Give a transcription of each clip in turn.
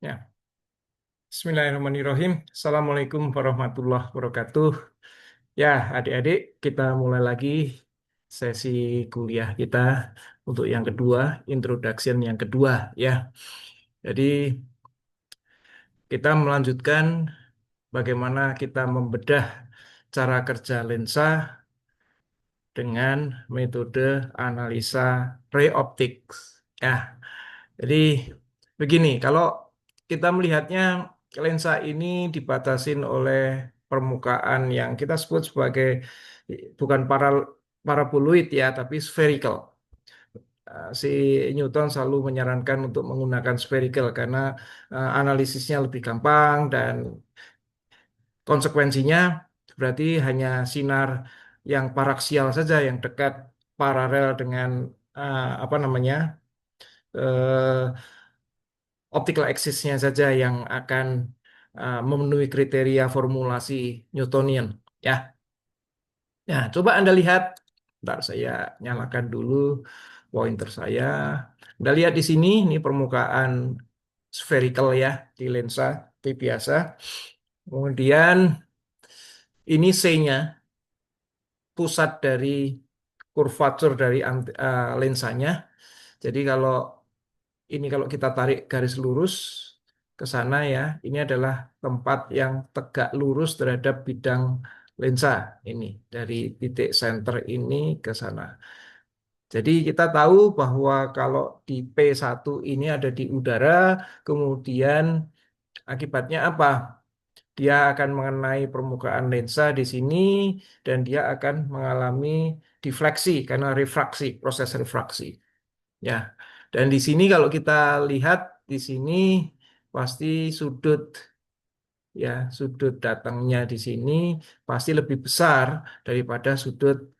Ya, Bismillahirrahmanirrahim. Assalamualaikum warahmatullahi wabarakatuh. Ya, adik-adik, kita mulai lagi sesi kuliah kita untuk yang kedua, introduction yang kedua, ya. Jadi, kita melanjutkan bagaimana kita membedah cara kerja lensa dengan metode analisa ray optics. Ya, jadi begini, kalau kita melihatnya lensa ini dibatasin oleh permukaan yang kita sebut sebagai bukan paraboloid ya, tapi spherical. Si Newton selalu menyarankan untuk menggunakan spherical karena analisisnya lebih gampang dan konsekuensinya berarti hanya sinar yang paraksial saja yang dekat paralel dengan apa namanya eh, optical axis-nya saja yang akan memenuhi kriteria formulasi Newtonian. Ya, ya, coba Anda lihat. Bentar, saya nyalakan dulu pointer saya. Anda lihat di sini, ini permukaan spherical ya di lensa T biasa. Kemudian ini C-nya, pusat dari kurvatur dari lensanya. Jadi kalau kita tarik garis lurus ke sana ya, ini adalah tempat yang tegak lurus terhadap bidang lensa ini dari titik center ini ke sana. Jadi kita tahu bahwa kalau di P1 ini ada di udara, kemudian akibatnya apa? Dia akan mengenai permukaan lensa di sini dan dia akan mengalami difleksi karena refraksi, proses refraksi. Ya. Dan di sini kalau kita lihat di sini pasti sudut ya, sudut datangnya di sini pasti lebih besar daripada sudut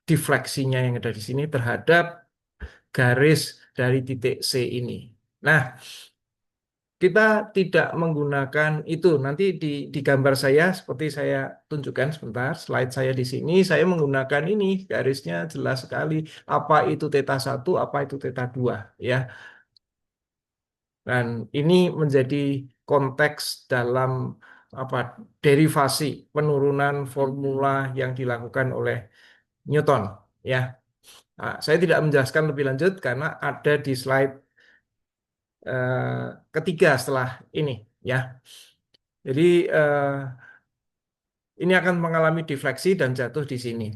difleksinya yang ada di sini terhadap garis dari titik C ini. Nah, kita tidak menggunakan itu. Nanti di gambar saya, seperti saya tunjukkan sebentar, slide saya di sini, saya menggunakan ini, garisnya jelas sekali. Apa itu theta 1, apa itu theta 2. Ya. Dan ini menjadi konteks dalam apa derivasi penurunan formula yang dilakukan oleh Newton. Ya. Nah, saya tidak menjelaskan lebih lanjut karena ada di slide ketiga setelah ini. Ya. Jadi ini akan mengalami defleksi dan jatuh di sini.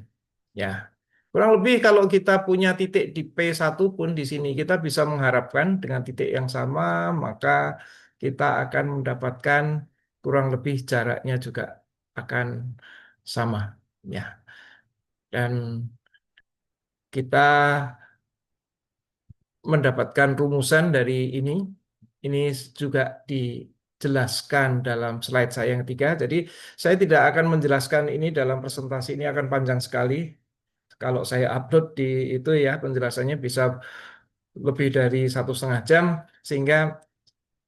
Ya, kurang lebih kalau kita punya titik di P1 pun di sini kita bisa mengharapkan dengan titik yang sama, maka kita akan mendapatkan kurang lebih jaraknya juga akan sama. Ya, dan kita mendapatkan rumusan dari ini. Ini juga dijelaskan dalam slide saya yang ketiga. Jadi saya tidak akan menjelaskan ini dalam presentasi ini akan panjang sekali. Kalau saya upload di itu ya penjelasannya bisa lebih dari 1,5 jam. Sehingga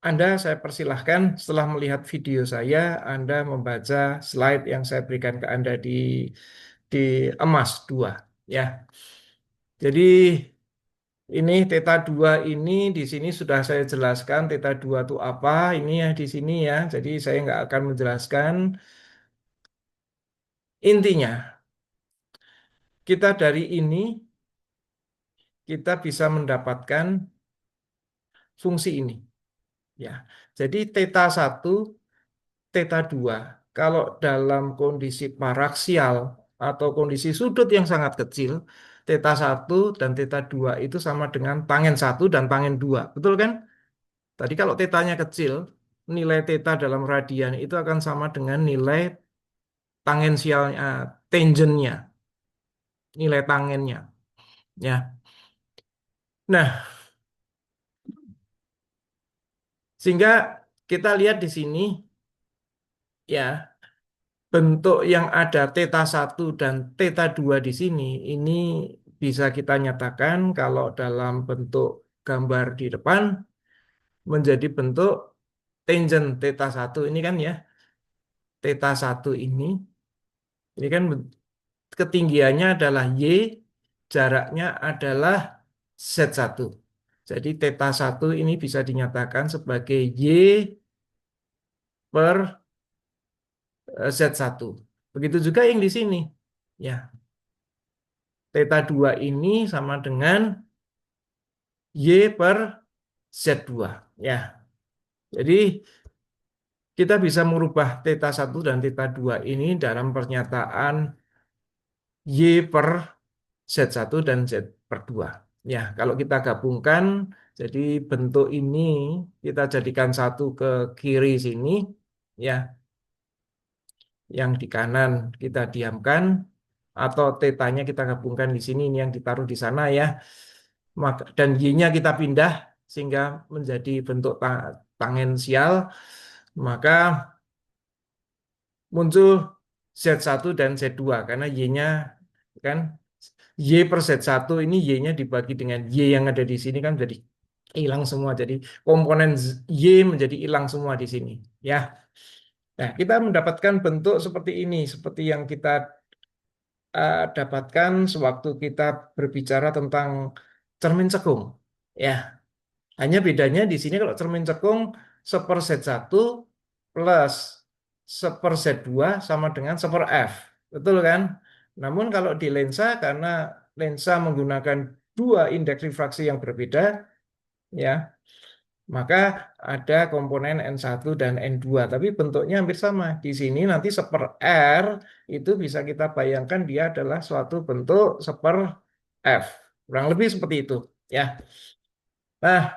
Anda saya persilahkan setelah melihat video saya, Anda membaca slide yang saya berikan ke Anda di emas 2. Ya, jadi ini theta 2 ini di sini sudah saya jelaskan theta 2 itu apa. Ini ya di sini ya. Jadi saya nggak akan menjelaskan. Intinya, kita dari ini kita bisa mendapatkan fungsi ini. Ya. Jadi theta 1, theta 2. Kalau dalam kondisi paraksial atau kondisi sudut yang sangat kecil, theta 1 dan theta 2 itu sama dengan tangen 1 dan tangen 2. Betul kan? Tadi kalau tetanya kecil, nilai theta dalam radian itu akan sama dengan nilai tangensialnya, tangennya, nilai tangennya. Ya. Nah, sehingga kita lihat di sini ya, bentuk yang ada theta 1 dan theta 2 di sini ini bisa kita nyatakan kalau dalam bentuk gambar di depan menjadi bentuk tangent theta 1 ini kan ya. Theta 1 ini kan ketinggiannya adalah Y, jaraknya adalah Z1. Jadi theta satu ini bisa dinyatakan sebagai Y per Z1. Begitu juga yang di sini. Ya, theta 2 ini sama dengan Y per Z2. Ya, jadi kita bisa merubah theta satu dan theta 2 ini dalam pernyataan Y per Z1 dan Z per 2. Ya, kalau kita gabungkan, jadi bentuk ini kita jadikan satu ke kiri sini, ya, yang di kanan kita diamkan, atau tetanya kita gabungkan di sini, ini yang ditaruh di sana ya. Maka, dan Y-nya kita pindah sehingga menjadi bentuk tangensial, maka muncul Z1 dan Z2 karena Y-nya kan Y per Z1 ini Y-nya dibagi dengan Y yang ada di sini kan jadi hilang semua. Jadi komponen Y menjadi hilang semua di sini. Ya. Nah, kita mendapatkan bentuk seperti ini, seperti yang kita dapatkan sewaktu kita berbicara tentang cermin cekung. Ya, hanya bedanya di sini kalau cermin cekung seper Z1 plus seper Z2 sama dengan seper F. Betul kan? Namun kalau di lensa karena lensa menggunakan dua indeks refraksi yang berbeda, ya, maka ada komponen N1 dan N2, tapi bentuknya hampir sama. Di sini nanti seper R itu bisa kita bayangkan dia adalah suatu bentuk seper F. Kurang lebih seperti itu, ya. Nah,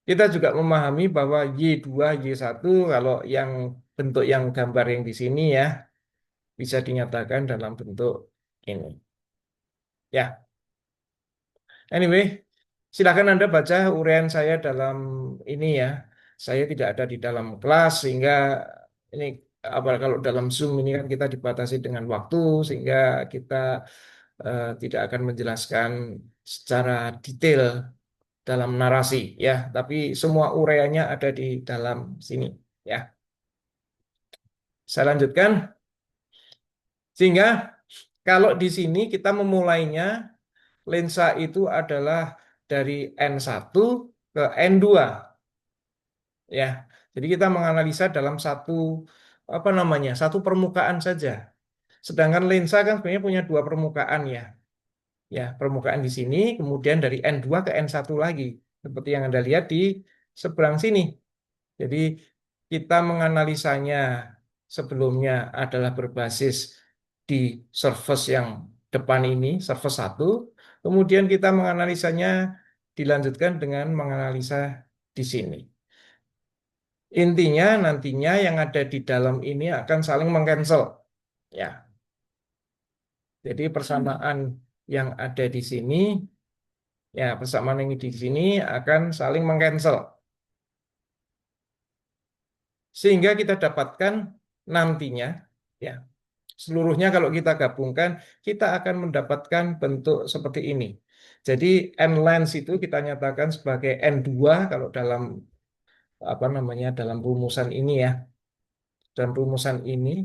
kita juga memahami bahwa Y2, Y1 kalau yang bentuk yang gambar yang di sini ya bisa dinyatakan dalam bentuk ini. Ya, anyway, silakan Anda baca uraian saya dalam ini ya. Saya tidak ada di dalam kelas sehingga ini apa kalau dalam Zoom ini kan kita dibatasi dengan waktu sehingga kita tidak akan menjelaskan secara detail dalam narasi ya, tapi semua uraiannya ada di dalam sini ya. Saya lanjutkan sehingga kalau di sini kita memulainya lensa itu adalah dari N1 ke N2 ya. Jadi kita menganalisa dalam satu apa namanya? Satu permukaan saja. Sedangkan lensa kan sebenarnya punya dua permukaan ya. Ya, permukaan di sini kemudian dari N2 ke N1 lagi. Seperti yang Anda lihat di seberang sini. Jadi kita menganalisanya sebelumnya adalah berbasis di surface yang depan ini, surface satu. Kemudian kita menganalisanya dilanjutkan dengan menganalisa di sini. Intinya nantinya yang ada di dalam ini akan saling mengcancel. Ya, jadi persamaan yang ada di sini, ya persamaan yang di sini akan saling mengcancel. Sehingga kita dapatkan nantinya, ya seluruhnya kalau kita gabungkan, kita akan mendapatkan bentuk seperti ini. Jadi N lens itu kita nyatakan sebagai N2 kalau dalam apa namanya dalam rumusan ini ya. Dalam rumusan ini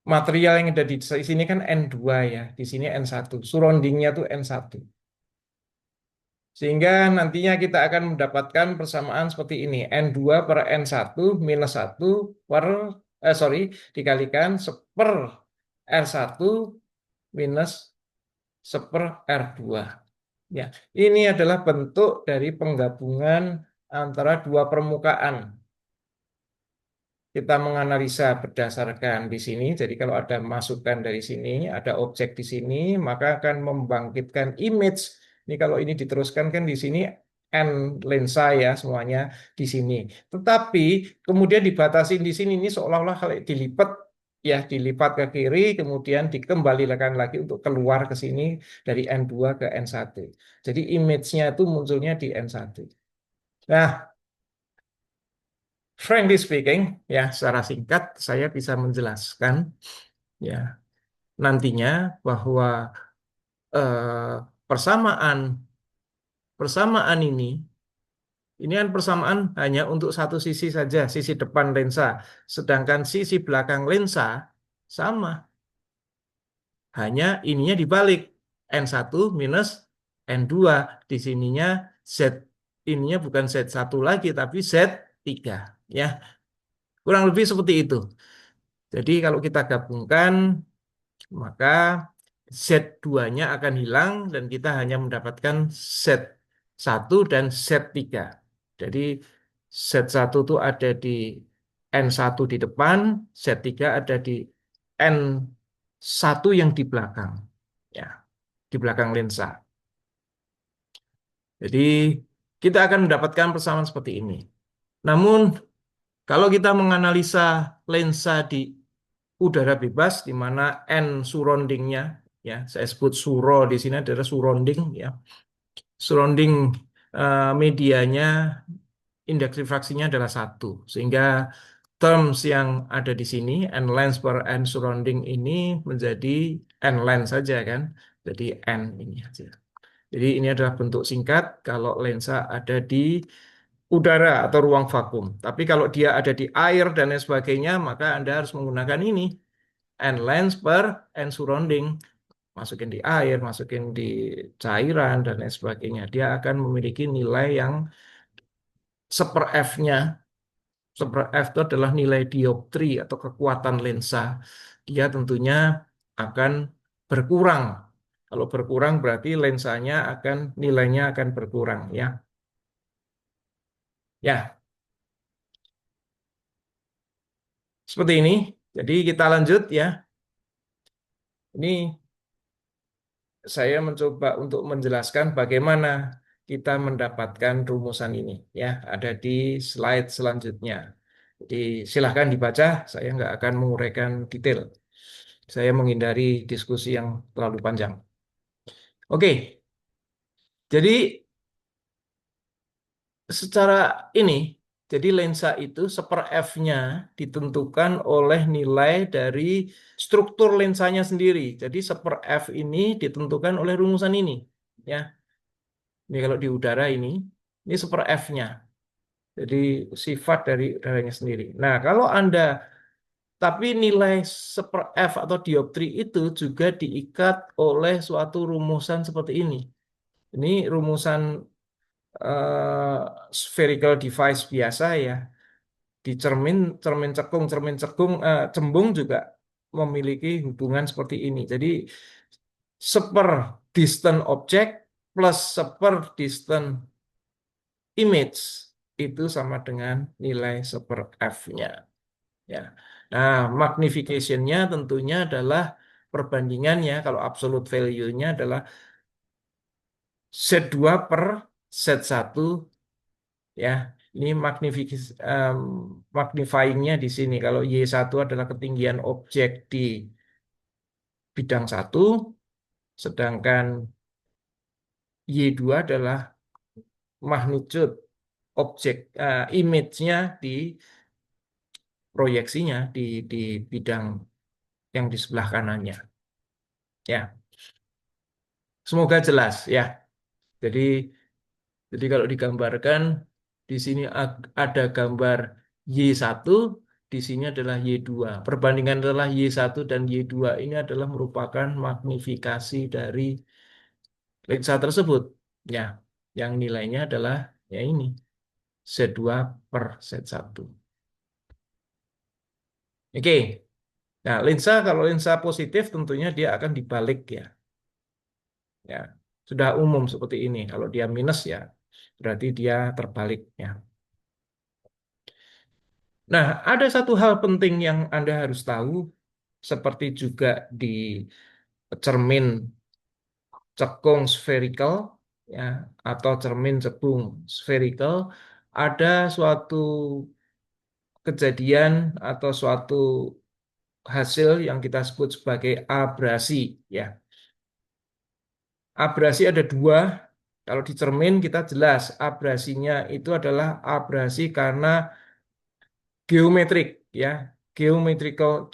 material yang ada di sini kan N2 ya, di sini N1. Surroundingnya tuh N1. Sehingga nantinya kita akan mendapatkan persamaan seperti ini. N2 per N1 minus 1 per, sorry, dikalikan seper R1 minus seper R2. Ya, ini adalah bentuk dari penggabungan antara dua permukaan. Kita menganalisa berdasarkan di sini. Jadi kalau ada masukan dari sini, ada objek di sini, maka akan membangkitkan image. Ini kalau ini diteruskan kan di sini N lensa ya semuanya di sini. Tetapi kemudian dibatasi di sini ini seolah-olah kalau dilipat ya dilipat ke kiri kemudian dikembalikan lagi untuk keluar ke sini dari N2 ke N1. Jadi image-nya itu munculnya di N1. Nah, frankly speaking, ya secara singkat saya bisa menjelaskan ya nantinya bahwa persamaan persamaan ini kan persamaan hanya untuk satu sisi saja, sisi depan lensa, sedangkan sisi belakang lensa sama, hanya ininya dibalik N1 minus N2. Di sininya Z ininya bukan Z1 lagi tapi Z3 ya. Kurang lebih seperti itu. Jadi kalau kita gabungkan maka Z2-nya akan hilang dan kita hanya mendapatkan Z1 dan Z3. Jadi Z1 itu ada di N1 di depan, Z3 ada di N1 yang di belakang. Ya, di belakang lensa. Jadi kita akan mendapatkan persamaan seperti ini. Namun kalau kita menganalisa lensa di udara bebas di mana N surroundingnya, ya saya sebut suro di sini adalah surrounding, ya surrounding medianya indeks refraksinya adalah satu, sehingga terms yang ada di sini N lens per N surrounding ini menjadi N lens saja kan, jadi N ini aja. Jadi ini adalah bentuk singkat kalau lensa ada di udara atau ruang vakum. Tapi kalau dia ada di air dan lain sebagainya, maka Anda harus menggunakan ini N lens per N surrounding. Masukin di air, masukin di cairan dan lain sebagainya. Dia akan memiliki nilai yang seper F-nya. Seper F itu adalah nilai dioptri atau kekuatan lensa. Dia tentunya akan berkurang. Kalau berkurang berarti lensanya akan nilainya akan berkurang ya. Ya, seperti ini. Jadi kita lanjut ya. Ini saya mencoba untuk menjelaskan bagaimana kita mendapatkan rumusan ini. Ya, ada di slide selanjutnya. Jadi silahkan dibaca. Saya nggak akan menguraikan detail. Saya menghindari diskusi yang terlalu panjang. Oke, jadi secara ini, jadi lensa itu seper F-nya ditentukan oleh nilai dari struktur lensanya sendiri. Jadi seper F ini ditentukan oleh rumusan ini. Ya, ini kalau di udara ini seper F-nya. Jadi sifat dari udaranya sendiri. Nah, kalau Anda, tapi nilai seper F atau dioptri itu juga diikat oleh suatu rumusan seperti ini. Ini rumusan eh, spherical device biasa ya. Di cermin, cermin cekung, cembung juga memiliki hubungan seperti ini. Jadi seper distant object plus seper distant image itu sama dengan nilai seper F-nya. Ya. Nah, magnification-nya tentunya adalah perbandingannya kalau absolute value-nya adalah Z2 per Z1 ya. Ini magnifying-nya di sini. Kalau Y1 adalah ketinggian objek di bidang satu, sedangkan Y2 adalah magnitude objek image-nya di proyeksinya di bidang yang di sebelah kanannya. Ya, semoga jelas ya. Jadi jadi kalau digambarkan di sini ada gambar Y1, di sini adalah Y2. Perbandingan adalah Y1 dan Y2 ini adalah merupakan magnifikasi dari lensa tersebut. Ya, yang nilainya adalah ya ini Z2 per Z1. Oke. Nah, lensa kalau lensa positif tentunya dia akan dibalik ya. Ya, sudah umum seperti ini. Kalau dia minus ya berarti dia terbalik ya. Nah, ada satu hal penting yang Anda harus tahu, seperti juga di cermin cekung spherical, ya, atau cermin cekung spherical, ada suatu kejadian atau suatu hasil yang kita sebut sebagai abrasi, ya. Abrasi ada dua. Kalau di cermin kita jelas abrasinya itu adalah abrasi karena geometrik ya, geometrical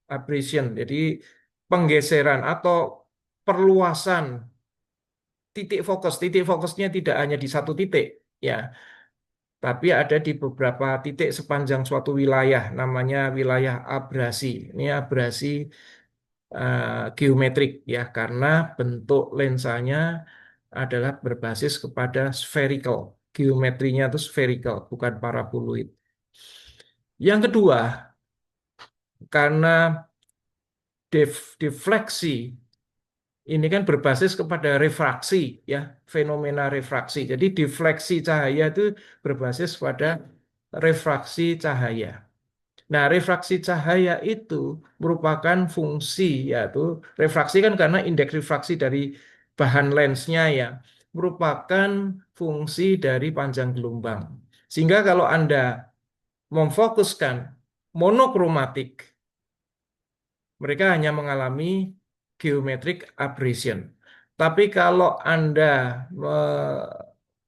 abrasion. Jadi penggeseran atau perluasan titik fokus. Titik fokusnya tidak hanya di satu titik ya, tapi ada di beberapa titik sepanjang suatu wilayah namanya wilayah abrasi. Ini abrasi geometrik ya, karena bentuk lensanya adalah berbasis kepada spherical. Geometrinya itu spherical, bukan paraboloid. Yang kedua, karena defleksi ini kan berbasis kepada refraksi ya, fenomena refraksi. Jadi defleksi cahaya itu berbasis pada refraksi cahaya. Nah, refraksi cahaya itu merupakan fungsi, yaitu refraksi kan karena indeks refraksi dari bahan lensnya ya, merupakan fungsi dari panjang gelombang. Sehingga kalau Anda memfokuskan monokromatik, mereka hanya mengalami geometric aberration. Tapi kalau Anda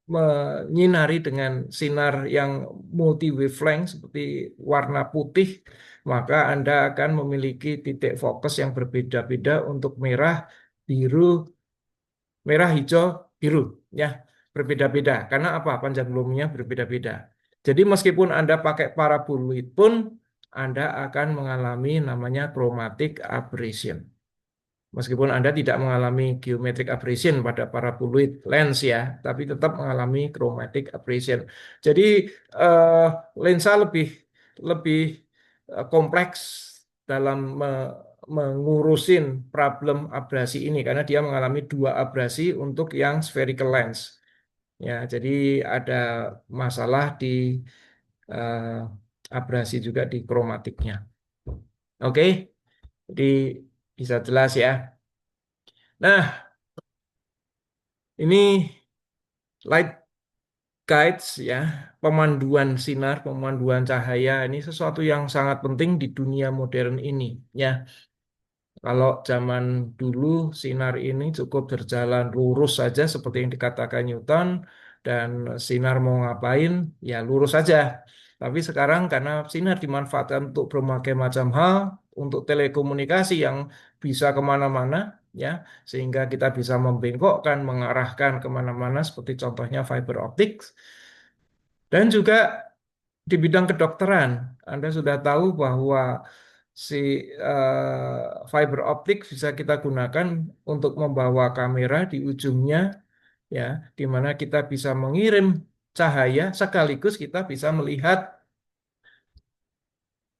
menyinari dengan sinar yang multi wavelength seperti warna putih, maka Anda akan memiliki titik fokus yang berbeda-beda untuk merah, biru, merah, hijau, biru, ya, berbeda-beda. Karena apa? Panjang gelombangnya berbeda-beda. Jadi meskipun Anda pakai paraboloid pun, Anda akan mengalami namanya chromatic aberration. Meskipun Anda tidak mengalami geometric aberration pada paraboloid lens ya, tapi tetap mengalami chromatic aberration. Jadi eh, lensa lebih lebih kompleks dalam mengurusin problem abrasi ini karena dia mengalami dua abrasi untuk yang spherical lens. Ya, jadi ada masalah di abrasi juga di kromatiknya. Oke, jadi bisa jelas ya. Nah, ini light guides ya, pemanduan sinar, pemanduan cahaya ini sesuatu yang sangat penting di dunia modern ini ya. Kalau zaman dulu sinar ini cukup berjalan lurus saja seperti yang dikatakan Newton dan sinar mau ngapain ya lurus saja. Tapi sekarang karena sinar dimanfaatkan untuk berbagai macam hal, untuk telekomunikasi yang bisa kemana-mana ya, sehingga kita bisa membengkokkan, mengarahkan kemana-mana seperti contohnya fiber optik dan juga di bidang kedokteran. Anda sudah tahu bahwa si fiber optik bisa kita gunakan untuk membawa kamera di ujungnya, ya, di mana kita bisa mengirim cahaya sekaligus kita bisa melihat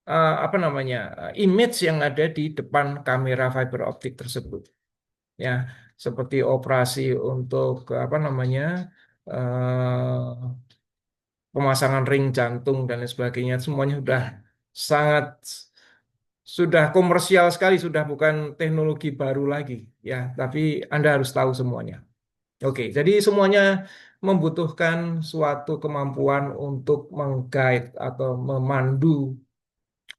apa namanya image yang ada di depan kamera fiber optik tersebut, ya, seperti operasi untuk apa namanya pemasangan ring jantung dan lain sebagainya, semuanya sudah sangat sudah komersial sekali, sudah bukan teknologi baru lagi, ya. Tapi Anda harus tahu semuanya. Oke, jadi semuanya membutuhkan suatu kemampuan untuk menggait atau memandu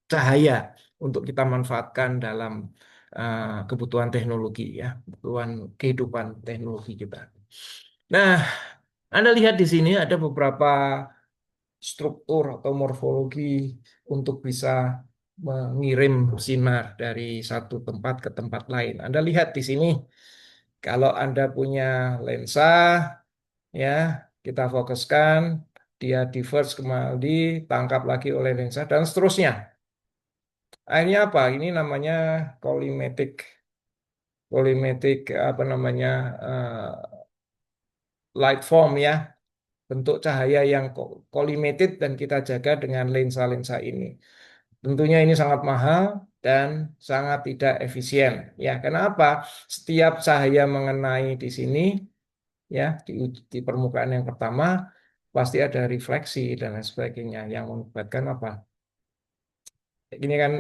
cahaya untuk kita manfaatkan dalam kebutuhan teknologi, ya, kebutuhan kehidupan teknologi kita. Nah, Anda lihat di sini ada beberapa struktur atau morfologi untuk bisa mengirim sinar dari satu tempat ke tempat lain. Anda lihat di sini, kalau Anda punya lensa, ya, kita fokuskan, dia diverge kembali, tangkap lagi oleh lensa, dan seterusnya. Akhirnya apa? Ini namanya collimatic, collimatic apa namanya light form ya, bentuk cahaya yang collimated dan kita jaga dengan lensa-lensa ini. Tentunya ini sangat mahal dan sangat tidak efisien. Ya, kenapa? Setiap cahaya mengenai di sini, ya, di permukaan yang pertama, pasti ada refleksi dan lain sebagainya yang mengakibatkan apa? Ini kan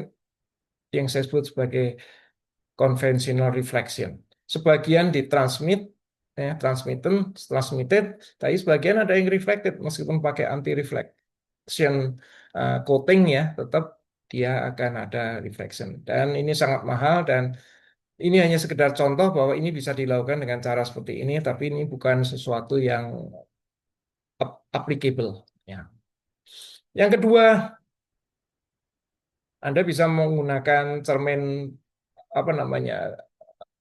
yang saya sebut sebagai conventional reflection. Sebagian ditransmit, ya, transmitted, tapi sebagian ada yang reflected meskipun pakai anti reflection coating ya, tetap dia akan ada reflection. Dan ini sangat mahal dan ini hanya sekedar contoh bahwa ini bisa dilakukan dengan cara seperti ini, tapi ini bukan sesuatu yang applicable. Ya. Yang kedua, Anda bisa menggunakan cermin apa namanya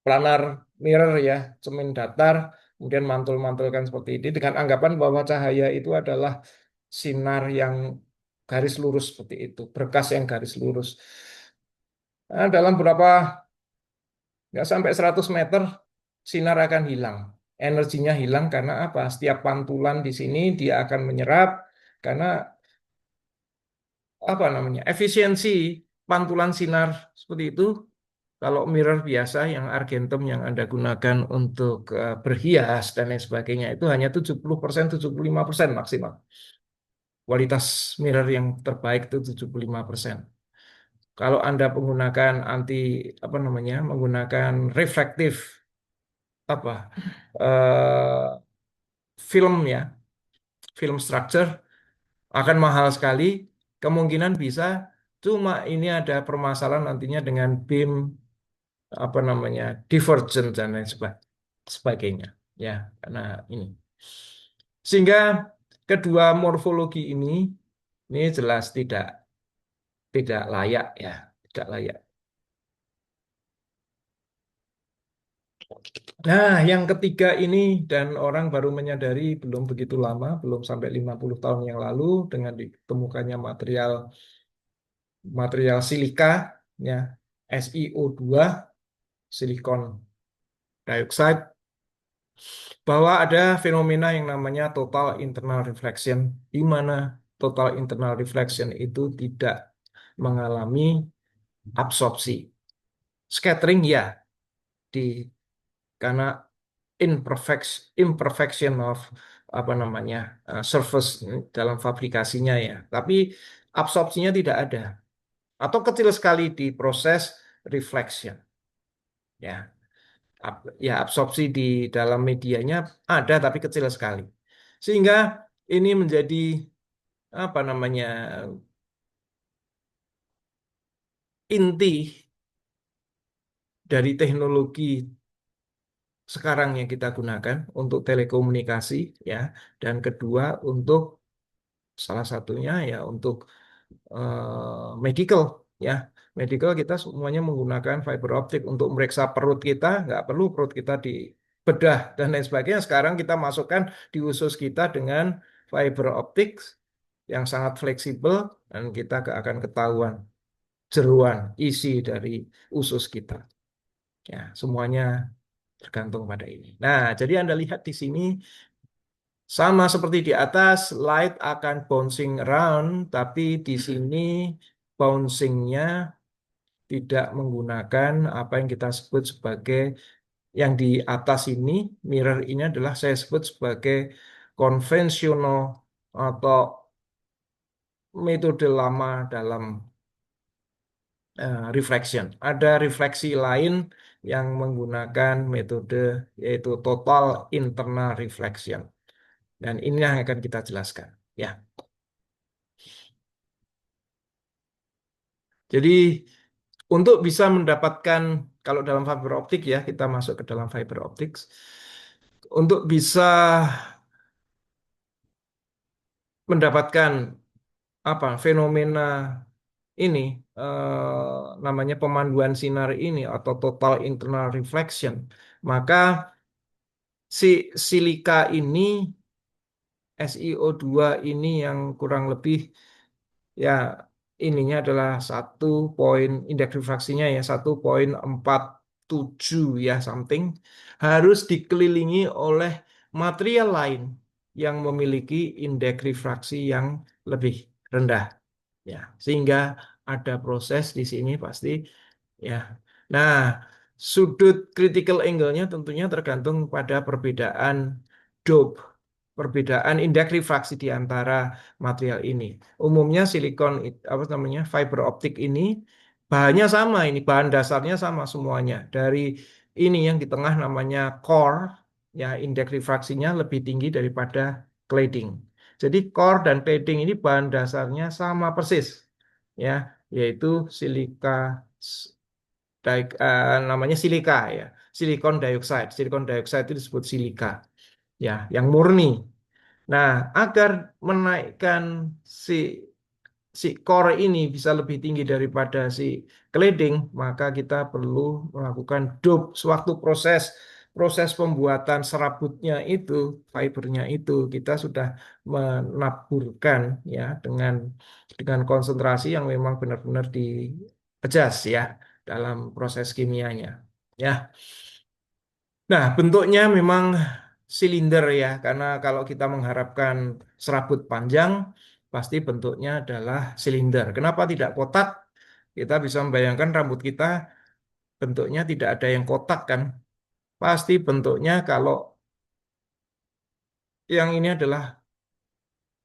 planar mirror ya, cermin datar, kemudian mantul-mantulkan seperti ini dengan anggapan bahwa cahaya itu adalah sinar yang garis lurus seperti itu, berkas yang garis lurus. Nah, dalam beberapa Nggak sampai 100 meter, sinar akan hilang. Energinya hilang karena apa? Setiap pantulan di sini dia akan menyerap karena apa namanya? Efisiensi pantulan sinar seperti itu. Kalau mirror biasa yang argentum yang Anda gunakan untuk berhias dan lain sebagainya itu hanya 70%, 75% maksimal. Kualitas mirror yang terbaik itu 75%. Kalau Anda menggunakan anti apa namanya? Menggunakan reflektif apa? Film ya, film structure akan mahal sekali. Kemungkinan bisa, cuma ini ada permasalahan nantinya dengan beam apa namanya divergent dan lain sebagainya. Ya, karena ini. Sehingga kedua morfologi ini jelas tidak layak ya, tidak layak. Nah, yang ketiga ini dan orang baru menyadari belum begitu lama, belum sampai 50 tahun yang lalu dengan ditemukannya material material silika ya SiO2 silikon dioxide bahwa ada fenomena yang namanya total internal reflection di mana total internal reflection itu tidak mengalami absorpsi. Scattering ya di karena imperfection of apa namanya surface dalam fabrikasinya ya. Tapi absorpsinya tidak ada atau kecil sekali di proses reflection ya. Ya absorpsi di dalam medianya ada tapi kecil sekali. Sehingga ini menjadi apa namanya inti dari teknologi sekarang yang kita gunakan untuk telekomunikasi ya dan kedua untuk salah satunya ya untuk medical ya medical kita semuanya menggunakan fiber optik untuk meriksa perut kita nggak perlu perut kita dibedah dan lain sebagainya sekarang kita masukkan di usus kita dengan fiber optik yang sangat fleksibel dan kita akan ketahuan jeruan isi dari usus kita ya semuanya tergantung pada ini. Nah, jadi Anda lihat di sini sama seperti di atas, light akan bouncing around, tapi di sini bouncingnya tidak menggunakan apa yang kita sebut sebagai yang di atas ini, mirror ini adalah saya sebut sebagai konvensional atau metode lama dalam reflection. Ada refleksi lain yang menggunakan metode yaitu total internal reflection. Dan ini yang akan kita jelaskan. Ya, jadi untuk bisa mendapatkan kalau dalam fiber optik ya kita masuk ke dalam fiber optics untuk bisa mendapatkan apa fenomena ini namanya pemanduan sinar ini atau total internal reflection maka si silika ini SiO2 ini yang kurang lebih ya ininya adalah satu poin indeks refraksinya ya 1,47 ya something harus dikelilingi oleh material lain yang memiliki indeks refraksi yang lebih rendah ya sehingga ada proses di sini pasti ya. Nah, sudut critical angle-nya tentunya tergantung pada perbedaan dope, perbedaan indeks refraksi di antara material ini. Umumnya silikon apa namanya fiber optik ini bahannya sama ini, bahan dasarnya sama semuanya. Dari ini yang di tengah namanya core, ya indeks refraksinya lebih tinggi daripada cladding. Jadi core dan cladding ini bahan dasarnya sama persis, ya, yaitu silika namanya silika ya, silikon dioxide. Silikon dioxide itu disebut silika, ya, yang murni. Nah, agar menaikkan si si core ini bisa lebih tinggi daripada si cladding, maka kita perlu melakukan dope sewaktu proses pembuatan serabutnya itu, fibernya itu kita sudah menaburkan ya dengan konsentrasi yang memang benar-benar di adjust ya dalam proses kimianya. Ya. Nah, bentuknya memang silinder ya, karena kalau kita mengharapkan serabut panjang, pasti bentuknya adalah silinder. Kenapa tidak kotak? Kita bisa membayangkan rambut kita bentuknya tidak ada yang kotak kan. Pasti bentuknya kalau yang ini adalah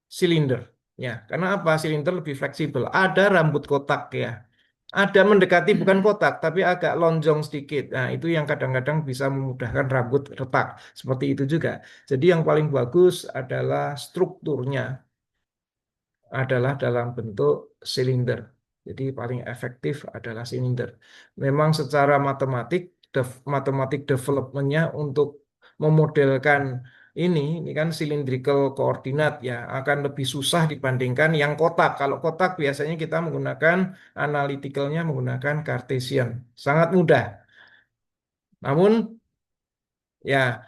silinder. Ya, karena apa? Silinder lebih fleksibel. Ada rambut kotak ya. Ada mendekati bukan kotak, tapi agak lonjong sedikit. Nah, itu yang kadang-kadang bisa memudahkan rambut retak. Seperti itu juga. Jadi yang paling bagus adalah strukturnya adalah dalam bentuk silinder. Jadi paling efektif adalah silinder. Memang secara matematik, matematik development-nya untuk memodelkan ini kan cylindrical koordinat ya, akan lebih susah dibandingkan yang kotak. Kalau kotak biasanya kita menggunakan analyticalnya menggunakan Cartesian. Sangat mudah. Namun ya,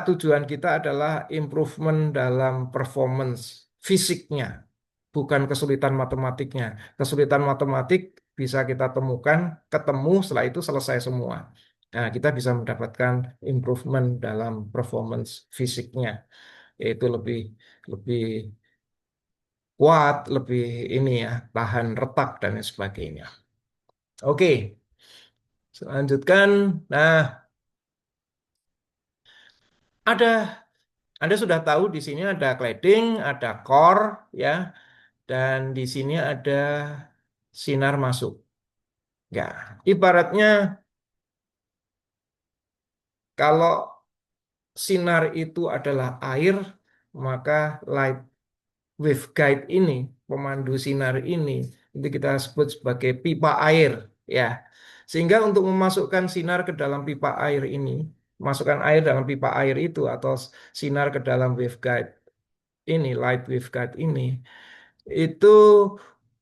tujuan kita adalah improvement dalam performance fisiknya, bukan kesulitan matematiknya. Kesulitan matematik bisa kita temukan, ketemu, setelah itu selesai semua. Nah, kita bisa mendapatkan improvement dalam performance fisiknya, yaitu lebih lebih kuat, lebih ini ya, tahan retak dan lain sebagainya. Oke, selanjutkan. Nah, ada Anda sudah tahu di sini ada cladding, ada core, ya, dan di sini ada sinar masuk. Ya, ibaratnya kalau sinar itu adalah air, maka light waveguide ini, pemandu sinar ini, itu kita sebut sebagai pipa air, ya. Sehingga untuk memasukkan sinar ke dalam pipa air ini, masukkan air dalam pipa air itu atau sinar ke dalam waveguide ini, light waveguide ini, itu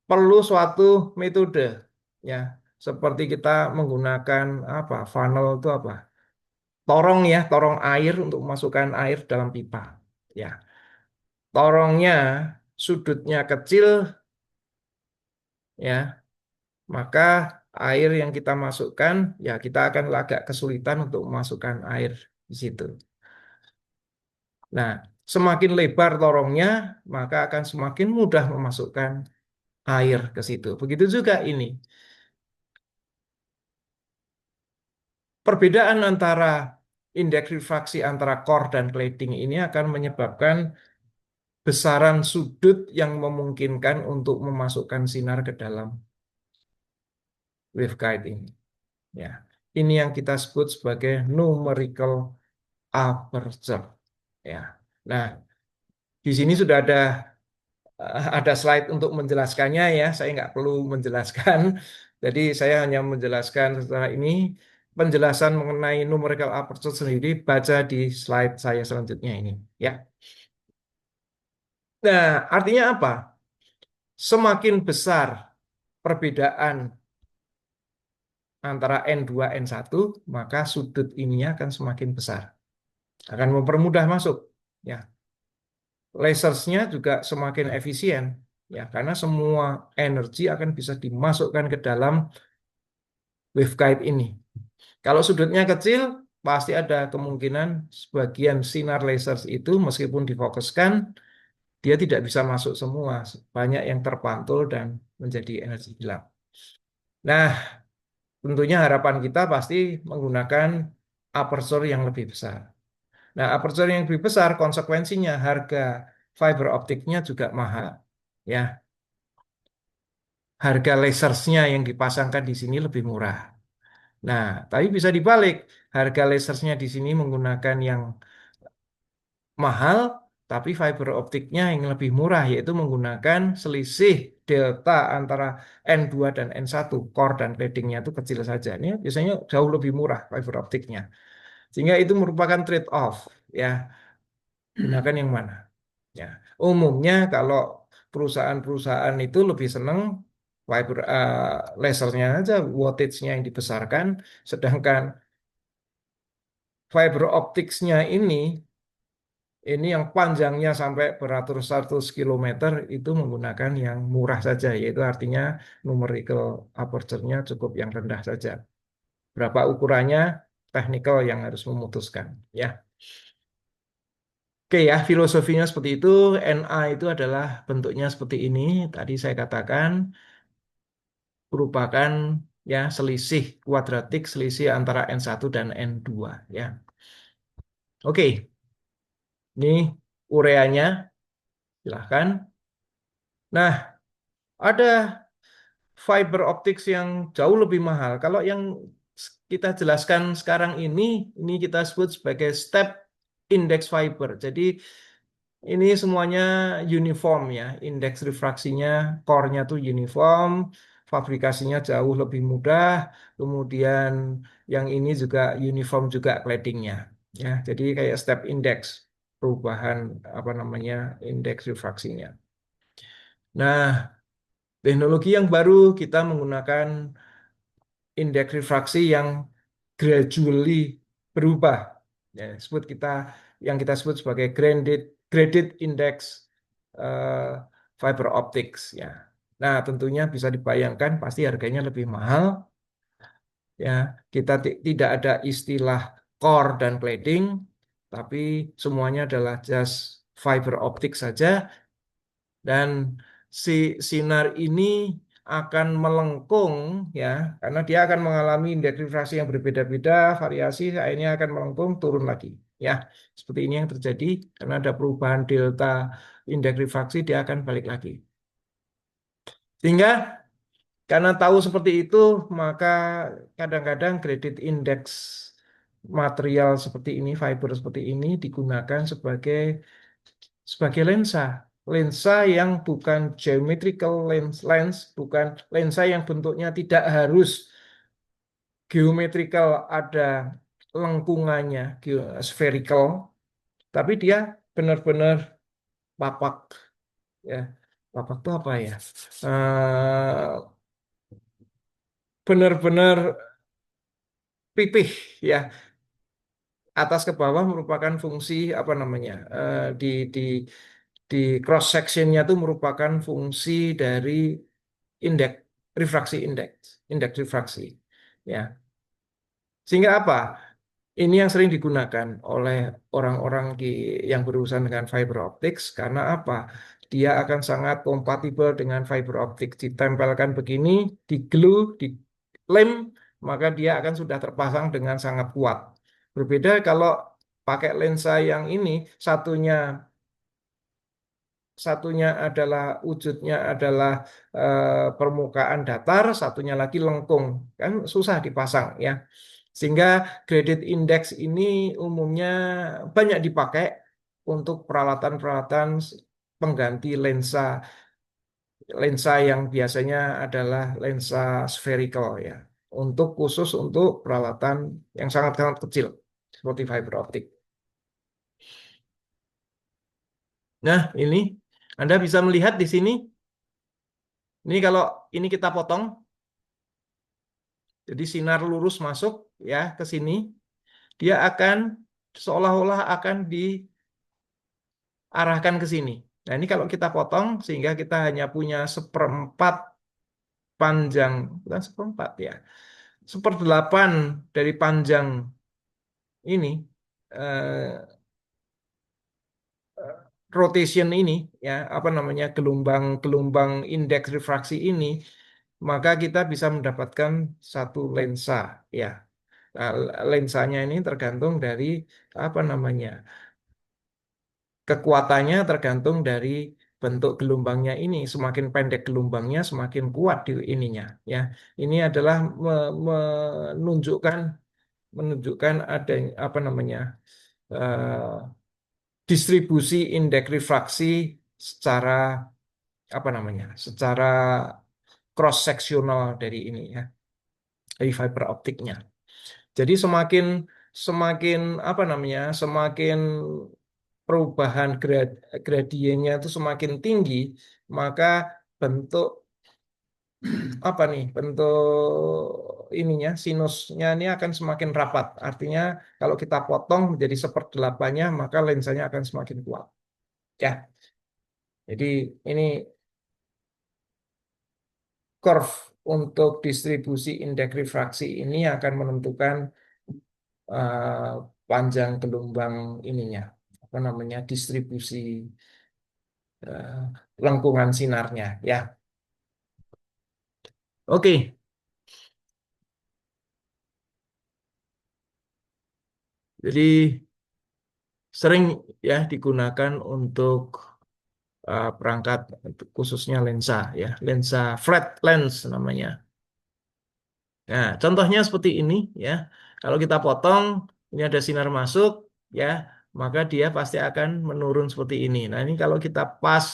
perlu suatu metode ya seperti kita menggunakan apa funnel itu apa torong ya torong air untuk memasukkan air dalam pipa ya torongnya sudutnya kecil ya maka air yang kita masukkan ya kita akan agak kesulitan untuk memasukkan air di situ. Nah, semakin lebar torongnya maka akan semakin mudah memasukkan air ke situ. Begitu juga ini. Perbedaan antara indeks refraksi antara core dan cladding ini akan menyebabkan besaran sudut yang memungkinkan untuk memasukkan sinar ke dalam waveguide ini. Ya, ini yang kita sebut sebagai numerical aperture. Ya, nah di sini sudah ada slide untuk menjelaskannya ya. Saya nggak perlu menjelaskan. Jadi saya hanya menjelaskan setelah ini penjelasan mengenai numerical aperture sendiri baca di slide saya selanjutnya ini. Ya. Nah, artinya apa? Semakin besar perbedaan antara N2 N1, maka sudut ininya akan semakin besar. Akan mempermudah masuk. Ya. Lasersnya juga semakin efisien. Ya, karena semua energi akan bisa dimasukkan ke dalam waveguide ini. Kalau sudutnya kecil, pasti ada kemungkinan sebagian sinar laser itu meskipun difokuskan, dia tidak bisa masuk semua. Banyak yang terpantul dan menjadi energi gelap. Nah, tentunya harapan kita pasti menggunakan aperture yang lebih besar. Nah, aperture yang lebih besar, konsekuensinya harga fiber optiknya juga mahal. Ya, harga lasersnya yang dipasangkan di sini lebih murah. Nah, tapi bisa dibalik. Harga lasersnya di sini menggunakan yang mahal, tapi fiber optiknya yang lebih murah, yaitu menggunakan selisih delta antara N2 dan N1, core dan claddingnya itu kecil saja. Ini biasanya jauh lebih murah fiber optiknya. Sehingga itu merupakan trade-off, ya. Gunakan yang mana? Ya, umumnya kalau perusahaan-perusahaan itu lebih senang fiber lasernya aja, wattage-nya yang dibesarkan, sedangkan fiber optics-nya ini yang panjangnya sampai beratus-ratus kilometer itu menggunakan yang murah saja, yaitu artinya numerical aperture-nya cukup yang rendah saja. Berapa ukurannya, teknikal yang harus memutuskan. Ya, oke ya, filosofinya seperti itu. Na itu adalah bentuknya seperti ini. Tadi saya katakan merupakan ya selisih kuadratik, selisih antara N1 dan N2 ya. Oke, ini ureanya silahkan. Nah, ada fiber optics yang jauh lebih mahal. Kalau yang kita jelaskan sekarang ini kita sebut sebagai step index fiber. Jadi ini semuanya uniform ya, indeks refraksinya, core-nya tuh uniform, fabrikasinya jauh lebih mudah, kemudian yang ini juga uniform juga cladding-nya. Ya, jadi kayak step index perubahan apa namanya indeks refraksinya. Nah, teknologi yang baru kita menggunakan indeks refraksi yang gradually berubah. Ya, sebut kita yang kita sebut sebagai graded index eh, fiber optics ya. Nah, tentunya bisa dibayangkan pasti harganya lebih mahal ya. Kita tidak ada istilah core dan cladding, tapi semuanya adalah just fiber optik saja dan si sinar ini akan melengkung ya karena dia akan mengalami indeks refraksi yang berbeda-beda variasi akhirnya akan melengkung turun lagi ya seperti ini yang terjadi karena ada perubahan delta indeks refraksi dia akan balik lagi sehingga karena tahu seperti itu maka kadang-kadang kredit indeks material seperti ini fiber seperti ini digunakan sebagai lensa. Lensa yang bukan geometrical lens, bukan lensa yang bentuknya tidak harus geometrical ada lengkungannya, spherical, tapi dia benar-benar papak ya. Papak itu apa ya? Eh, Benar-benar pipih ya. Atas ke bawah merupakan fungsi apa namanya? Di cross sectionnya itu merupakan fungsi dari indeks refraksi indeks refraksi ya sehingga apa ini yang sering digunakan oleh orang-orang yang berurusan dengan fiber optics karena apa dia akan sangat kompatibel dengan fiber optik ditempelkan begini di glue di lem maka dia akan sudah terpasang dengan sangat kuat berbeda kalau pakai lensa yang ini satunya satunya adalah wujudnya adalah permukaan datar, satunya lagi lengkung, kan susah dipasang ya. Sehingga graded index ini umumnya banyak dipakai untuk peralatan-peralatan pengganti lensa lensa yang biasanya adalah lensa spherical ya. Untuk khusus untuk peralatan yang sangat-sangat kecil seperti fiber optik. Nah, ini Anda bisa melihat di sini. Ini kalau ini kita potong, jadi sinar lurus masuk ya ke sini, dia akan seolah-olah akan diarahkan ke sini. Nah ini kalau kita potong sehingga kita hanya punya seperempat panjang, bukan seperempat ya, seperdelapan dari panjang ini eh, rotation ini ya apa namanya gelombang-gelombang indeks refraksi ini, maka kita bisa mendapatkan satu lensa ya. Nah, lensanya ini tergantung dari apa namanya kekuatannya tergantung dari bentuk gelombangnya ini. Semakin pendek gelombangnya, semakin kuat di ininya. Ya, ini adalah menunjukkan menunjukkan ada apa namanya eh, distribusi indeks refraksi secara apa namanya, secara cross seksional dari ini ya, dari fiber optiknya. Jadi semakin semakin apa namanya, semakin perubahan gradiennya itu semakin tinggi, maka bentuk apa nih, bentuk ininya sinusnya ini akan semakin rapat. Artinya kalau kita potong menjadi seperdelapannya, maka lensanya akan semakin kuat. Ya, jadi ini curve untuk distribusi indeks refraksi ini akan menentukan eh, panjang gelombang ininya, apa namanya, distribusi eh, lengkungan sinarnya, ya. Oke, jadi sering ya digunakan untuk perangkat khususnya lensa, ya, lensa flat lens namanya. Nah, contohnya seperti ini, ya. Kalau kita potong, ini ada sinar masuk, ya, maka dia pasti akan menurun seperti ini. Nah, ini kalau kita pas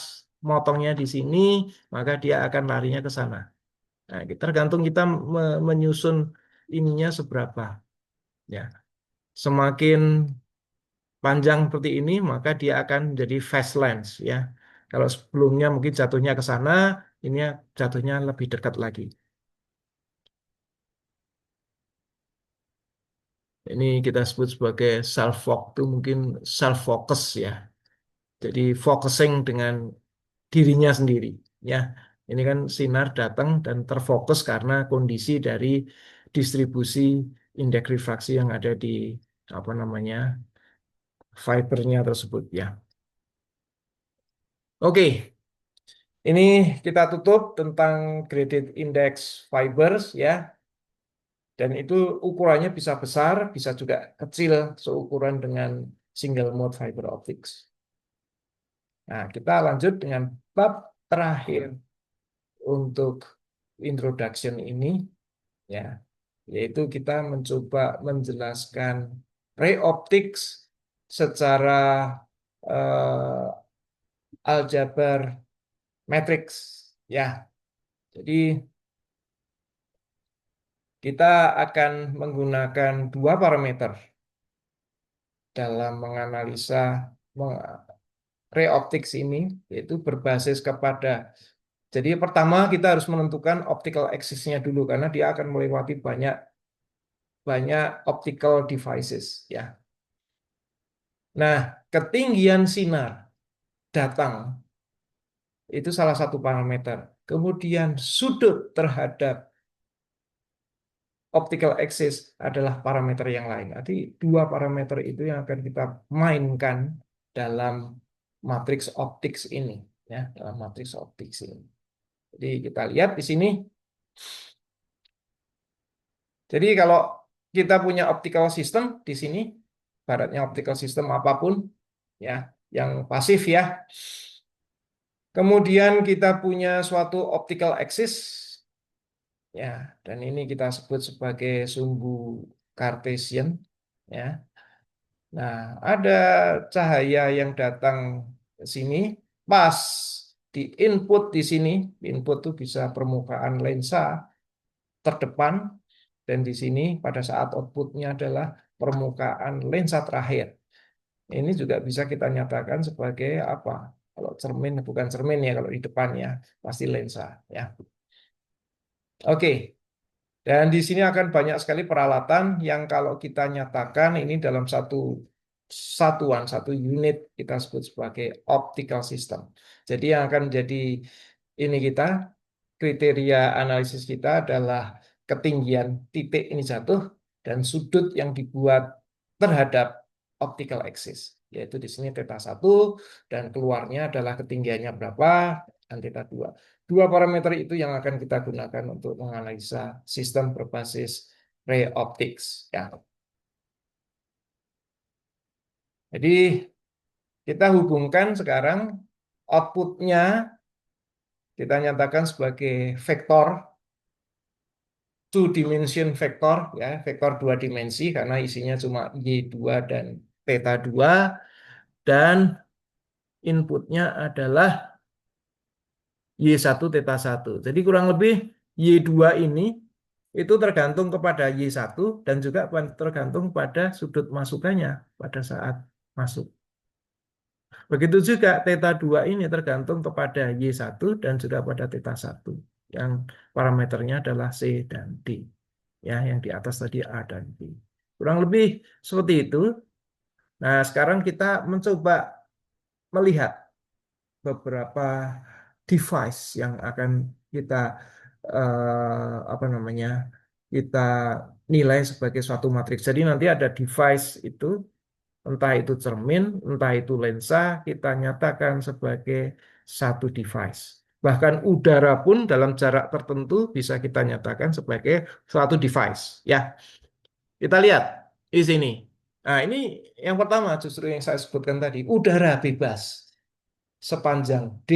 motongnya di sini, maka dia akan larinya ke sana. Nah, tergantung kita menyusun ininya seberapa, ya. Semakin panjang seperti ini, maka dia akan jadi fast lens, ya. Kalau sebelumnya mungkin jatuhnya ke sana, ini jatuhnya lebih dekat lagi. Ini kita sebut sebagai self focus, itu mungkin self focus, ya. Jadi focusing dengan dirinya sendiri, ya. Ini kan sinar datang dan terfokus karena kondisi dari distribusi indeks refraksi yang ada di apa namanya fibernya tersebut, ya. Oke, ini kita tutup tentang graded index fibers, ya. Dan itu ukurannya bisa besar, bisa juga kecil seukuran dengan single mode fiber optics. Nah, kita lanjut dengan bab terakhir untuk introduction ini, ya, yaitu kita mencoba menjelaskan ray optics secara eh, aljabar matrix, ya. Jadi kita akan menggunakan dua parameter dalam menganalisa ray optics ini, yaitu berbasis kepada. Jadi pertama kita harus menentukan optical axis-nya dulu karena dia akan melewati banyak banyak optical devices, ya. Nah, ketinggian sinar datang itu salah satu parameter. Kemudian sudut terhadap optical axis adalah parameter yang lain. Jadi dua parameter itu yang akan kita mainkan dalam matriks optics ini, ya, dalam matriks optics ini. Jadi kita lihat di sini. Jadi kalau kita punya optical system di sini, baratnya optical system apapun, ya, yang pasif, ya. Kemudian kita punya suatu optical axis, ya, dan ini kita sebut sebagai sumbu Cartesian, ya. Nah, ada cahaya yang datang ke sini, pas di input di sini, input itu bisa permukaan lensa terdepan, dan di sini pada saat outputnya adalah permukaan lensa terakhir. Ini juga bisa kita nyatakan sebagai apa? Kalau cermin, bukan cermin ya, kalau di depannya pasti lensa, ya. Oke, dan di sini akan banyak sekali peralatan yang kalau kita nyatakan ini dalam satu satuan, satu unit kita sebut sebagai optical system. Jadi yang akan jadi ini kita, kriteria analisis kita adalah ketinggian titik ini jatuh dan sudut yang dibuat terhadap optical axis. Yaitu di sini theta 1 dan keluarnya adalah ketinggiannya berapa dan theta 2. Dua parameter itu yang akan kita gunakan untuk menganalisa sistem berbasis ray optics, ya. Jadi kita hubungkan sekarang outputnya kita nyatakan sebagai vektor two dimension vektor, ya, vektor dua dimensi karena isinya cuma Y2 dan theta 2 dan inputnya adalah Y1 theta 1. Jadi kurang lebih Y2 ini itu tergantung kepada Y1 dan juga tergantung pada sudut masukannya pada saat masuk. Begitu juga theta 2 ini tergantung kepada Y1 dan juga pada theta 1 yang parameternya adalah C dan D. Ya, yang di atas tadi A dan B. Kurang lebih seperti itu. Nah, sekarang kita mencoba melihat beberapa device yang akan kita apa namanya, kita nilai sebagai suatu matriks. Jadi nanti ada device itu, entah itu cermin, entah itu lensa, kita nyatakan sebagai satu device. Bahkan udara pun dalam jarak tertentu bisa kita nyatakan sebagai suatu device. Ya, kita lihat di sini. Nah, ini yang pertama justru yang saya sebutkan tadi, udara bebas sepanjang D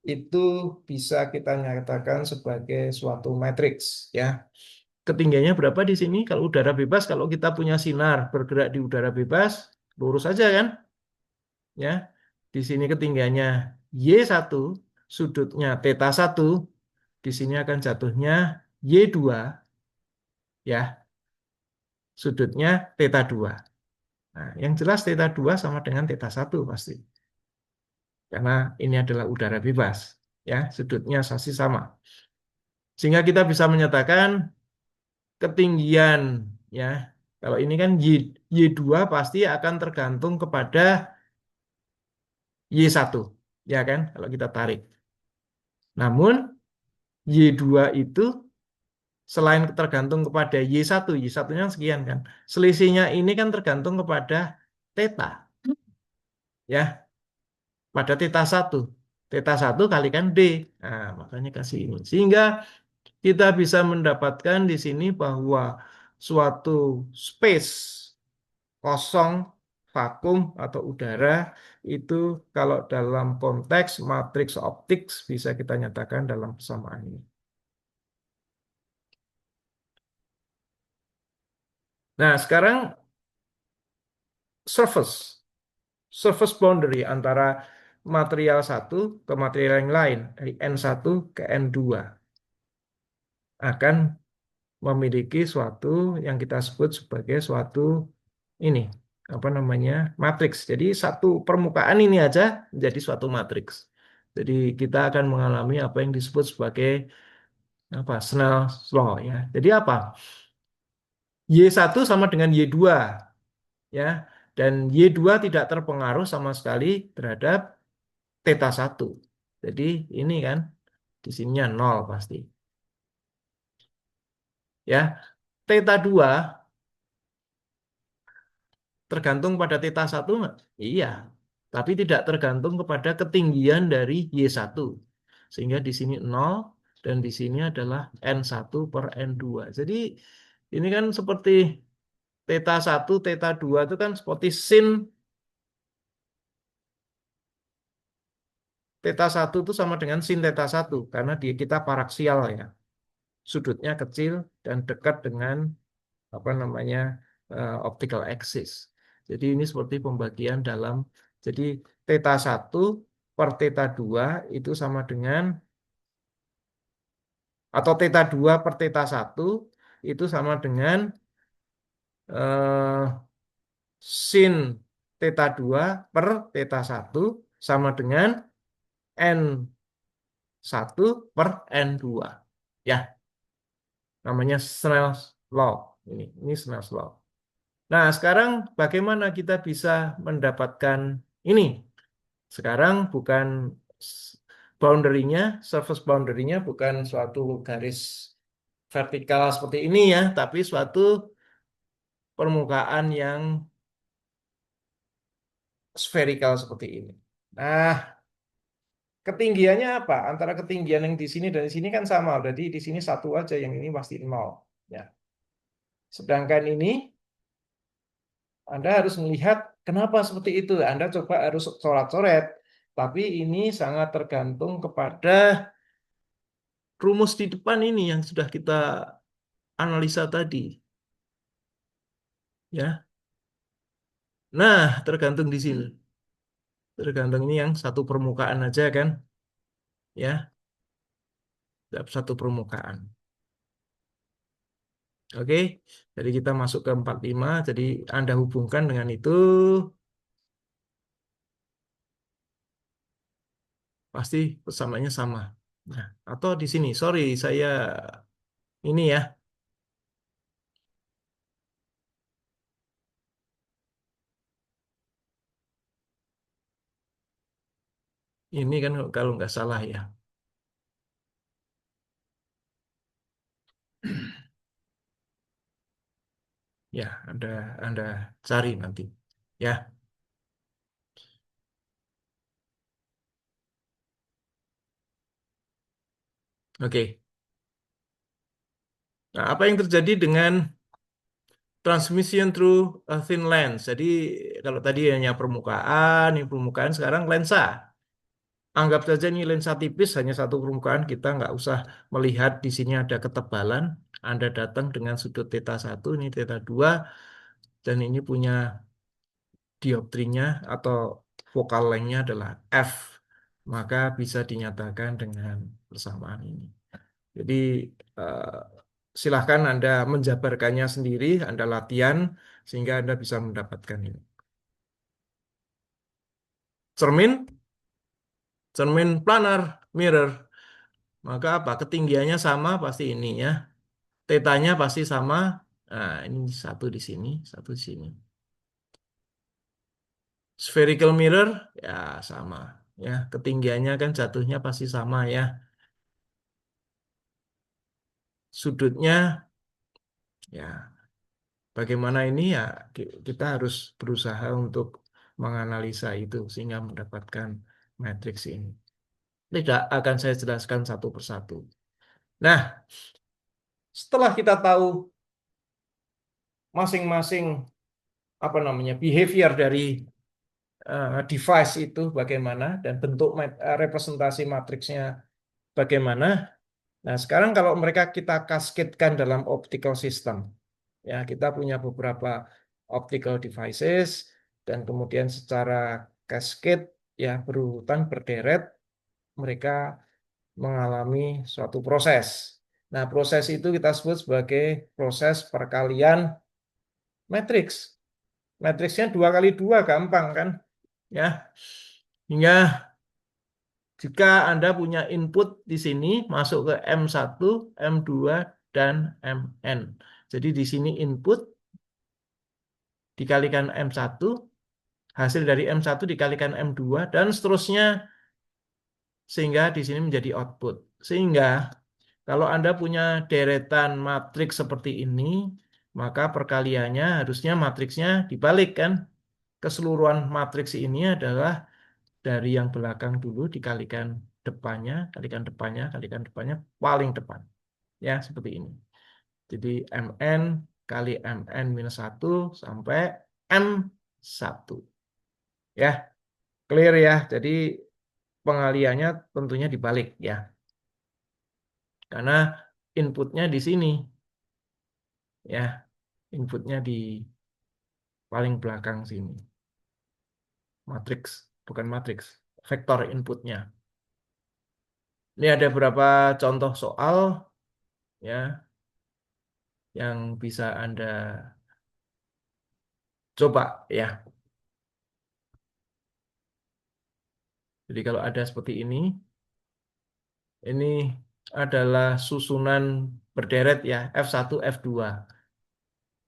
itu bisa kita nyatakan sebagai suatu matriks, ya. Ketinggiannya berapa di sini? Kalau udara bebas, kalau kita punya sinar bergerak di udara bebas, lurus aja kan? Ya. Di sini ketinggiannya Y1, sudutnya θ1, di sini akan jatuhnya Y2, ya, sudutnya θ2. Nah, yang jelas θ2 sama dengan θ1 pasti. Karena ini adalah udara bebas, ya, sudutnya pasti sama. Sehingga kita bisa menyatakan ketinggian, ya. Kalau ini kan Y2 pasti akan tergantung kepada Y1, ya kan? Kalau kita tarik. Namun Y2 itu selain tergantung kepada Y1, Y1-nya sekian kan. Selisihnya ini kan tergantung kepada theta, ya, pada θ1. θ1 kalikan D. Nah, makanya kasih ini. Sehingga kita bisa mendapatkan di sini bahwa suatu space kosong, vakum atau udara itu kalau dalam konteks matriks optik bisa kita nyatakan dalam persamaan ini. Nah, sekarang surface, surface boundary antara material satu ke material yang lain, dari N1 ke N2 akan memiliki suatu yang kita sebut sebagai suatu ini, apa namanya, matriks. Jadi satu permukaan ini aja menjadi suatu matriks. Jadi kita akan mengalami apa yang disebut sebagai apa, Snell's law, ya. Jadi apa? Y1 sama dengan Y2, ya. Dan Y2 tidak terpengaruh sama sekali terhadap θ1. Jadi ini kan di sininya nol pasti. Ya, θ2 tergantung pada θ1 nggak? Iya, tapi tidak tergantung kepada ketinggian dari Y1. Sehingga di sini nol dan di sini adalah N1 per N2. Jadi ini kan seperti θ1, θ2 itu kan seperti sin θ1 itu sama dengan sin θ1 karena kita paraksial, ya. Sudutnya kecil dan dekat dengan apa namanya, optical axis. Jadi ini seperti pembagian dalam, jadi θ1 per θ2 itu sama dengan, atau θ2 per θ1 itu sama dengan eh, sin θ2 per θ1 sama dengan N1 per N2. Ya, namanya Snell's Law. Ini Snell's Law. Nah, sekarang bagaimana kita bisa mendapatkan ini? Sekarang bukan boundary-nya, surface boundary-nya bukan suatu garis vertikal seperti ini, ya, tapi suatu permukaan yang spherical seperti ini. Nah, ketinggiannya apa? Antara ketinggian yang di sini dan di sini kan sama, berarti di sini satu aja, yang ini pasti nol. Ya. Sedangkan ini Anda harus melihat kenapa seperti itu. Anda coba harus coret-coret. Tapi ini sangat tergantung kepada rumus di depan ini yang sudah kita analisa tadi. Ya. Nah, tergantung di sini. Tergantung ini yang satu permukaan aja kan. Ya, satu permukaan. Oke. Jadi kita masuk ke 45. Jadi Anda hubungkan dengan itu, pasti persamanya sama. Nah, atau di sini, sorry, saya ini ya, ini kan kalau nggak salah ya. Ya, Anda cari nanti. Ya, oke. Nah, apa yang terjadi dengan transmission through a thin lens? Jadi kalau tadi hanya permukaan, ini permukaan sekarang lensa. Anggap saja ini lensa tipis, hanya satu permukaan. Kita nggak usah melihat di sini ada ketebalan. Anda datang dengan sudut theta 1, ini theta 2, dan ini punya dioptrinya atau focal length-nya adalah F. Maka bisa dinyatakan dengan persamaan ini. Jadi eh, silahkan Anda menjabarkannya sendiri, Anda latihan sehingga Anda bisa mendapatkan ini. Cermin, cermin planar, mirror. Maka apa? Ketinggiannya sama pasti ini ya. Tetanya pasti sama. Nah, ini satu di sini, satu di sini. Spherical mirror ya sama ya. Ketinggiannya kan jatuhnya pasti sama ya. Sudutnya ya bagaimana ini ya kita harus berusaha untuk menganalisa itu sehingga mendapatkan matriks ini. Tidak akan saya jelaskan satu persatu. Nah, setelah kita tahu masing-masing apa namanya behavior dari device itu bagaimana dan bentuk representasi matriksnya bagaimana. Nah, sekarang kalau mereka kita kasketkan dalam optical system, ya kita punya beberapa optical devices dan kemudian secara cascade ya berurutan berderet mereka mengalami suatu proses. Nah, proses itu kita sebut sebagai proses perkalian matriks. Matriksnya 2 kali 2 gampang kan? Ya. Hingga jika Anda punya input di sini masuk ke M1, M2 dan Mn. Jadi di sini input dikalikan M1, hasil dari M1 dikalikan M2 dan seterusnya sehingga di sini menjadi output. Sehingga kalau Anda punya deretan matriks seperti ini, maka perkaliannya harusnya matriksnya dibalik kan? Keseluruhan matriks ini adalah dari yang belakang dulu dikalikan depannya, kalikan depannya paling depan. Ya, seperti ini. Jadi Mn kali Mn minus 1 sampai M1. Ya, clear ya. Jadi pengaliannya tentunya dibalik ya. Karena inputnya di sini. Ya, inputnya di paling belakang sini. Matriks, bukan matriks. Vektor inputnya. Ini ada beberapa contoh soal ya yang bisa Anda coba ya. Jadi kalau ada seperti ini adalah susunan berderet ya, F1, F2.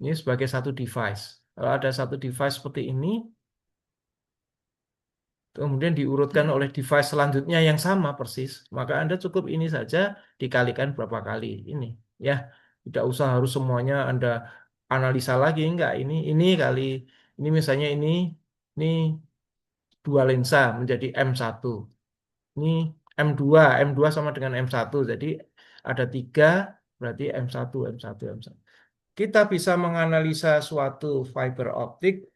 Ini sebagai satu device. Kalau ada satu device seperti ini, kemudian diurutkan oleh device selanjutnya yang sama persis, maka Anda cukup ini saja dikalikan berapa kali ini. Ya, tidak usah harus semuanya Anda analisa lagi, enggak. Ini kali, ini misalnya ini dua lensa menjadi M1. Ini M2, M2 sama dengan M1. Jadi ada 3, berarti M1, M1, M1. Kita bisa menganalisa suatu fiber optik.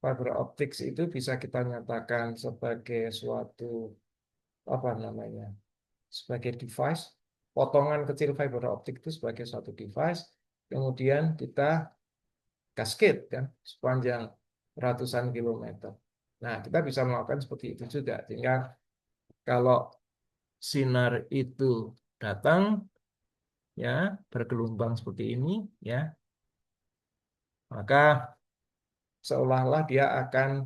Fiber optics itu bisa kita nyatakan sebagai suatu, apa namanya, sebagai device. Potongan kecil fiber optik itu sebagai suatu device. Kemudian kita cascade kan, sepanjang ratusan kilometer. Nah, kita bisa melakukan seperti itu juga. Sehingga kalau sinar itu datang ya bergelombang seperti ini ya maka seolah-olah dia akan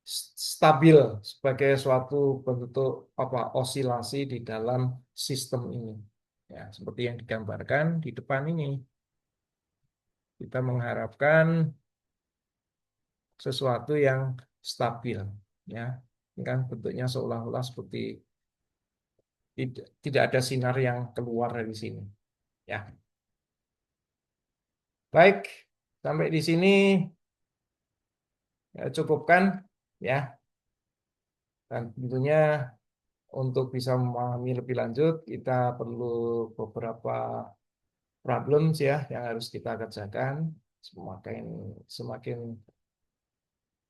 stabil sebagai suatu bentuk apa osilasi di dalam sistem ini ya seperti yang digambarkan di depan ini kita mengharapkan sesuatu yang stabil ya ini kan bentuknya seolah-olah seperti tidak ada sinar yang keluar dari sini ya baik. Sampai di sini ya, cukupkan ya. Dan tentunya untuk bisa memahami lebih lanjut, kita perlu beberapa problems ya yang harus kita kerjakan. Semakin semakin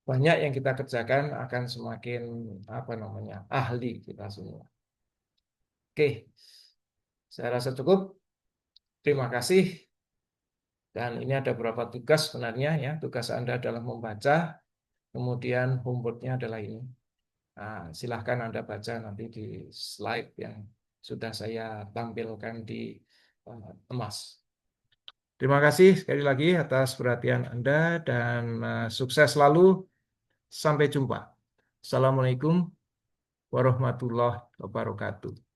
banyak yang kita kerjakan akan semakin apa namanya ahli kita semua. Oke, saya rasa cukup. Terima kasih. Dan ini ada beberapa tugas sebenarnya ya. Tugas Anda adalah membaca, kemudian homeworknya adalah ini. Nah, silahkan Anda baca nanti di slide yang sudah saya tampilkan di emas. Terima kasih sekali lagi atas perhatian Anda dan sukses selalu. Sampai jumpa. Assalamualaikum warahmatullahi wabarakatuh.